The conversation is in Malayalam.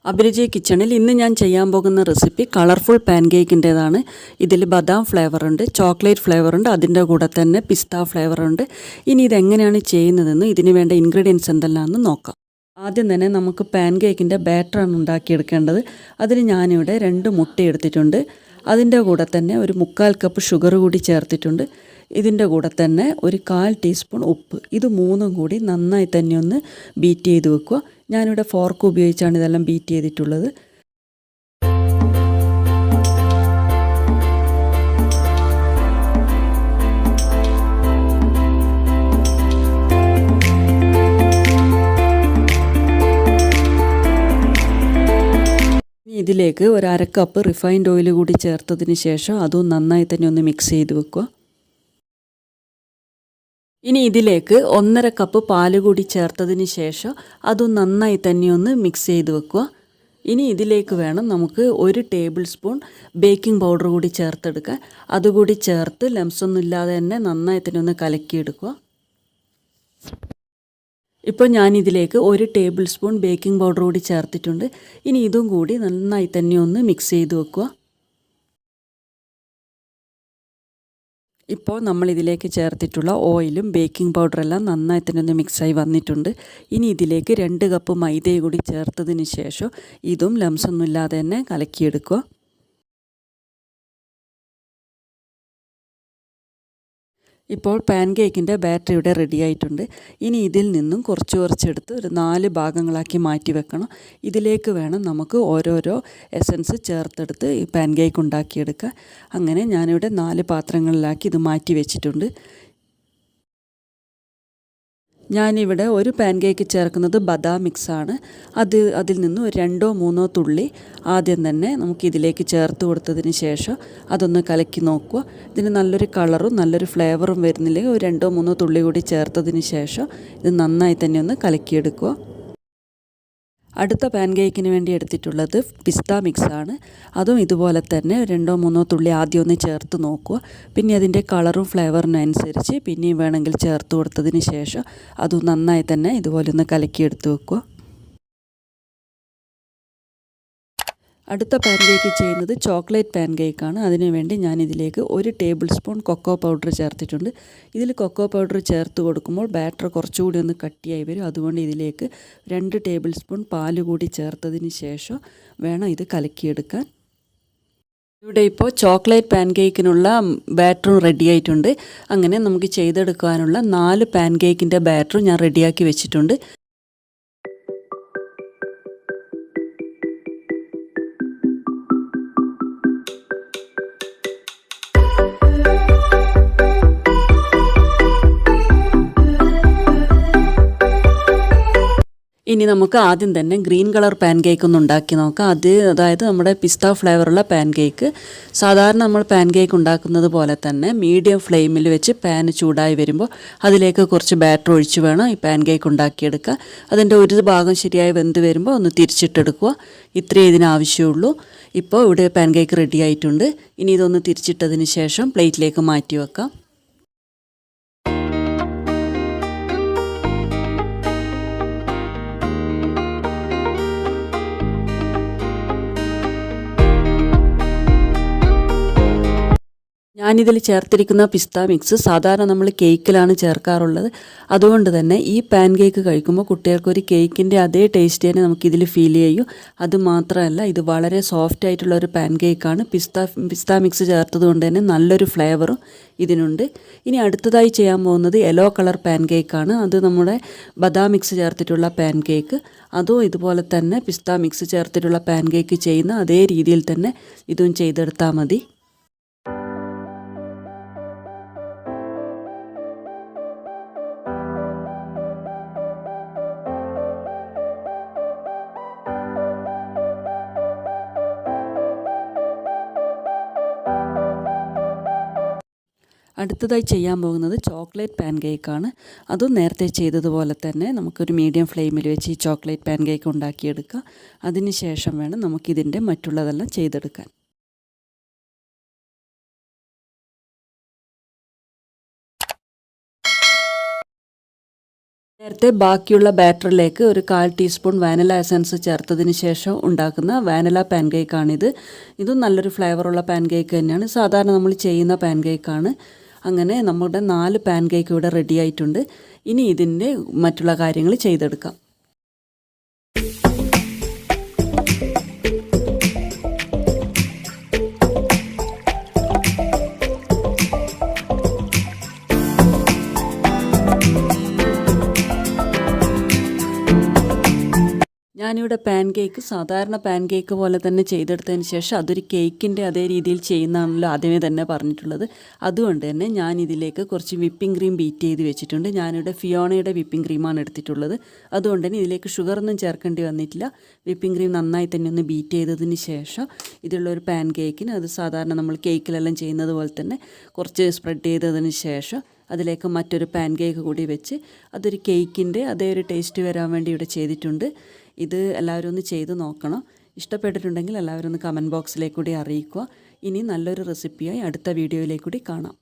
അഭിരുചി കിച്ചണിൽ ഇന്ന് ഞാൻ ചെയ്യാൻ പോകുന്ന റെസിപ്പി കളർഫുൾ പാൻ കേക്കിൻ്റേതാണ്. ഇതിൽ ബദാം ഫ്ലേവറുണ്ട്, ചോക്ലേറ്റ് ഫ്ലേവറുണ്ട്, അതിൻ്റെ കൂടെ തന്നെ പിസ്ത ഫ്ലേവറുണ്ട്. ഇനി ഇതെങ്ങനെയാണ് ചെയ്യുന്നതെന്ന് ഇതിന് വേണ്ട ഇൻഗ്രീഡിയൻസ് എന്തെല്ലാമെന്ന് നോക്കാം. ആദ്യം തന്നെ നമുക്ക് പാൻ കേക്കിൻ്റെ ബാറ്ററാണ് ഉണ്ടാക്കിയെടുക്കേണ്ടത്. അതിന് ഞാനിവിടെ 2 മുട്ട എടുത്തിട്ടുണ്ട്. അതിൻ്റെ കൂടെ തന്നെ ഒരു 3/4 കപ്പ് ഷുഗർ കൂടി ചേർത്തിട്ടുണ്ട്. ഇതിൻ്റെ കൂടെ തന്നെ ഒരു 1/4 ടീസ്പൂൺ ഉപ്പ്. ഇത് മൂന്നും കൂടി നന്നായി തന്നെ ഒന്ന് ബീറ്റ് ചെയ്ത് വെക്കുക. ഞാനിവിടെ ഫോർക്ക് ഉപയോഗിച്ചാണ് ഇതെല്ലാം ബീറ്റ് ചെയ്തിട്ടുള്ളത്. ഇതിലേക്ക് ഒരു 1/2 കപ്പ് റിഫൈൻഡ് ഓയിൽ കൂടി ചേർത്തതിന് ശേഷം അതും നന്നായി തന്നെ ഒന്ന് മിക്സ് ചെയ്ത് വെക്കുക. ഇനി ഇതിലേക്ക് 1/2 കപ്പ് പാല് കൂടി ചേർത്തതിന് ശേഷം അതും നന്നായി തന്നെ ഒന്ന് മിക്സ് ചെയ്ത് വെക്കുക. ഇനി ഇതിലേക്ക് വേണം നമുക്ക് 1 ടേബിൾ സ്പൂൺ ബേക്കിംഗ് പൗഡർ കൂടി ചേർത്തെടുക്കാൻ. അതുകൂടി ചേർത്ത് ലംസൊന്നും ഇല്ലാതെ തന്നെ നന്നായി തന്നെ ഒന്ന് കലക്കിയെടുക്കുക. ഇപ്പോൾ ഞാനിതിലേക്ക് 1 ടേബിൾ സ്പൂൺ ബേക്കിംഗ് പൗഡർ കൂടി ചേർത്തിട്ടുണ്ട്. ഇനി ഇതും കൂടി നന്നായി തന്നെ ഒന്ന് മിക്സ് ചെയ്ത് വെക്കുക. ഇപ്പോൾ നമ്മൾ ഇതിലേക്ക് ചേർത്തിട്ടുള്ള ഓയിലും ബേക്കിംഗ് പൗഡറെല്ലാം നന്നായി തന്നെ ഒന്ന് മിക്സായി വന്നിട്ടുണ്ട്. ഇനി ഇതിലേക്ക് 2 കപ്പ് മൈദയും കൂടി ചേർത്തതിന് ശേഷം ഇതും ലംസൊന്നും ഇല്ലാതെ തന്നെ കലക്കിയെടുക്കുക. ഇപ്പോൾ പാൻ കേക്കിൻ്റെ ബാറ്റർ ഇവിടെ റെഡി ആയിട്ടുണ്ട്. ഇനി ഇതിൽ നിന്നും കുറച്ചെടുത്ത് ഒരു 4 ഭാഗങ്ങളാക്കി മാറ്റി വെക്കണം. ഇതിലേക്ക് വേണം നമുക്ക് ഓരോരോ എസൻസ് ചേർത്തെടുത്ത് ഈ പാൻ കേക്ക് ഉണ്ടാക്കിയെടുക്കുക. അങ്ങനെ ഞാനിവിടെ 4 പാത്രങ്ങളിലാക്കി ഇത് മാറ്റി വെച്ചിട്ടുണ്ട്. ഞാനിവിടെ ഒരു പാൻ കേക്ക് ചേർക്കുന്നത് ബദാം മിക്സാണ്. അതിൽ നിന്ന് ഒരു 2-3 തുള്ളി ആദ്യം തന്നെ നമുക്കിതിലേക്ക് ചേർത്ത് കൊടുത്തതിന് ശേഷം അതൊന്ന് കലക്കി നോക്കുക. ഇതിന് നല്ലൊരു കളറും നല്ലൊരു ഫ്ലേവറും വരുന്നില്ലെങ്കിൽ ഒരു 2-3 തുള്ളി കൂടി ചേർത്തതിന് ശേഷം ഇത് നന്നായി തന്നെ ഒന്ന് കലക്കിയെടുക്കുക. അടുത്ത പാൻ കേക്കിന് വേണ്ടി എടുത്തിട്ടുള്ളത് പിസ്ത മിക്സാണ്. അതും ഇതുപോലെ തന്നെ 2-3 തുള്ളി ആദ്യം ഒന്ന് ചേർത്ത് നോക്കുക. പിന്നെ അതിൻ്റെ കളറും ഫ്ലേവറിനനുസരിച്ച് പിന്നെയും വേണമെങ്കിൽ ചേർത്ത് കൊടുത്തതിന് ശേഷം അതും നന്നായി തന്നെ ഇതുപോലെ ഒന്ന് കലക്കിയെടുത്ത് വെക്കുക. അടുത്ത പാൻ കേക്ക് ചെയ്യുന്നത് ചോക്ലേറ്റ് പാൻ കേക്കാണ്. അതിനുവേണ്ടി ഞാനിതിലേക്ക് 1 ടേബിൾ സ്പൂൺ കൊക്കോ പൗഡർ ചേർത്തിട്ടുണ്ട്. ഇതിൽ കൊക്കോ പൗഡർ ചേർത്ത് കൊടുക്കുമ്പോൾ ബാറ്റർ കുറച്ചുകൂടി ഒന്ന് കട്ടിയായി വരും. അതുകൊണ്ട് ഇതിലേക്ക് 2 ടേബിൾ സ്പൂൺ പാല് കൂടി ചേർത്തതിന് ശേഷം വേണം ഇത് കലക്കിയെടുക്കാൻ. ഇവിടെ ഇപ്പോൾ ചോക്ലേറ്റ് പാൻ കേക്കിനുള്ള ബാറ്ററും റെഡി ആയിട്ടുണ്ട്. അങ്ങനെ നമുക്ക് ചെയ്തെടുക്കാനുള്ള 4 പാൻ കേക്കിൻ്റെ ബാറ്ററും ഞാൻ റെഡിയാക്കി വെച്ചിട്ടുണ്ട്. ഇനി നമുക്ക് ആദ്യം തന്നെ ഗ്രീൻ കളർ പാൻ കേക്ക് ഒന്ന് ഉണ്ടാക്കി നോക്കാം. അതായത് നമ്മുടെ പിസ്ത ഫ്ലേവറുള്ള പാൻ കേക്ക്. സാധാരണ നമ്മൾ പാൻ കേക്ക് ഉണ്ടാക്കുന്നത് പോലെ തന്നെ മീഡിയം ഫ്ലെയിമിൽ വെച്ച് പാൻ ചൂടായി വരുമ്പോൾ അതിലേക്ക് കുറച്ച് ബാറ്റർ ഒഴിച്ച് വേണം ഈ പാൻ കേക്ക് ഉണ്ടാക്കിയെടുക്കുക. അതിൻ്റെ ഒരു ഭാഗം ശരിയായി വെന്ത് വരുമ്പോൾ ഒന്ന് തിരിച്ചിട്ടെടുക്കുക. ഇത്രയേ ഇതിനാവശ്യമുള്ളൂ. ഇപ്പോൾ ഇവിടെ പാൻ കേക്ക് റെഡി ആയിട്ടുണ്ട്. ഇനി ഇതൊന്ന് തിരിച്ചിട്ടതിന് ശേഷം പ്ലേറ്റിലേക്ക് മാറ്റി വെക്കാം. ഞാനിതിൽ ചേർത്തിരിക്കുന്ന പിസ്ത മിക്സ് സാധാരണ നമ്മൾ കേക്കിലാണ് ചേർക്കാറുള്ളത്. അതുകൊണ്ട് തന്നെ ഈ പാൻ കേക്ക് കഴിക്കുമ്പോൾ കുട്ടികൾക്കൊരു കേക്കിൻ്റെ അതേ ടേസ്റ്റ് തന്നെ നമുക്കിതിൽ ഫീൽ ചെയ്യും. അതുമാത്രമല്ല ഇത് വളരെ സോഫ്റ്റ് ആയിട്ടുള്ള ഒരു പാൻ കേക്കാണ്. പിസ്ത മിക്സ് ചേർത്തത് കൊണ്ട് തന്നെ നല്ലൊരു ഫ്ലേവറും ഇതിനുണ്ട്. ഇനി അടുത്തതായി ചെയ്യാൻ പോകുന്നത് യെല്ലോ കളർ പാൻ കേക്കാണ്. അത് നമ്മുടെ ബദാം മിക്സ് ചേർത്തിട്ടുള്ള പാൻ കേക്ക്. അതും ഇതുപോലെ തന്നെ പിസ്ത മിക്സ് ചേർത്തിട്ടുള്ള പാൻ കേക്ക് ചെയ്യുന്ന അതേ രീതിയിൽ തന്നെ ഇതും ചെയ്തെടുത്താൽ മതി. അടുത്തതായി ചെയ്യാൻ പോകുന്നത് ചോക്ലേറ്റ് പാൻ കേക്കാണ്. അതും നേരത്തെ ചെയ്തതുപോലെ തന്നെ നമുക്കൊരു മീഡിയം ഫ്ലെയിമിൽ വെച്ച് ഈ ചോക്ലേറ്റ് പാൻ കേക്ക് ഉണ്ടാക്കിയെടുക്കാം. അതിന് ശേഷം വേണം നമുക്കിതിൻ്റെ മറ്റുള്ളതെല്ലാം ചെയ്തെടുക്കാൻ. നേരത്തെ ബാക്കിയുള്ള ബാറ്ററിലേക്ക് ഒരു 1/4 ടീസ്പൂൺ വാനില എസൻസ് ചേർത്തതിന് ശേഷം ഉണ്ടാക്കുന്ന വാനില പാൻകേക്കാണിത്. ഇതും നല്ലൊരു ഫ്ലേവറുള്ള പാൻകേക്ക് തന്നെയാണ്. സാധാരണ നമ്മൾ ചെയ്യുന്ന പാൻകേക്കാണ്. അങ്ങനെ നമ്മുടെ 4 പാൻകേക്ക് ഇവിടെ റെഡി ആയിട്ടുണ്ട്. ഇനി ഇതിൻ്റെ മറ്റുള്ള കാര്യങ്ങൾ ചെയ്തെടുക്കാം. ഞാനിവിടെ പാൻകേക്ക് സാധാരണ പാൻകേക്ക് പോലെ തന്നെ ചെയ്തെടുത്തതിന് ശേഷം അതൊരു കേക്കിൻ്റെ അതേ രീതിയിൽ ചെയ്യുന്നതാണല്ലോ ആദ്യമേ തന്നെ പറഞ്ഞിട്ടുള്ളത്. അതുകൊണ്ട് തന്നെ ഞാനിതിലേക്ക് കുറച്ച് വിപ്പിംഗ് ക്രീം ബീറ്റ് ചെയ്ത് വെച്ചിട്ടുണ്ട്. ഞാനിവിടെ ഫിയോണയുടെ വിപ്പിംഗ് ക്രീമാണ് എടുത്തിട്ടുള്ളത്. അതുകൊണ്ട് തന്നെ ഇതിലേക്ക് ഷുഗറൊന്നും ചേർക്കേണ്ടി വന്നിട്ടില്ല. വിപ്പിംഗ് ക്രീം നന്നായി തന്നെ ഒന്ന് ബീറ്റ് ചെയ്തതിന് ശേഷം ഇതിലുള്ളൊരു പാൻകേക്കിന് അത് സാധാരണ നമ്മൾ കേക്കിലെല്ലാം ചെയ്യുന്നത് പോലെ തന്നെ കുറച്ച് സ്പ്രെഡ് ചെയ്തതിന് ശേഷം അതിലേക്ക് മറ്റൊരു പാൻകേക്ക് കൂടി വെച്ച് അതൊരു കേക്കിൻ്റെ അതേ ഒരു ടേസ്റ്റ് വരാൻ വേണ്ടി ഇവിടെ ചെയ്തിട്ടുണ്ട്. ഇത് എല്ലാവരും ഒന്ന് ചെയ്ത് നോക്കണം. ഇഷ്ടപ്പെട്ടിട്ടുണ്ടെങ്കിൽ എല്ലാവരും ഒന്ന് കമൻറ്റ് ബോക്സിലേക്ക് കൂടി അറിയിക്കുക. ഇനി നല്ലൊരു റെസിപ്പിയായി അടുത്ത വീഡിയോയിലേക്ക് കൂടി കാണാം.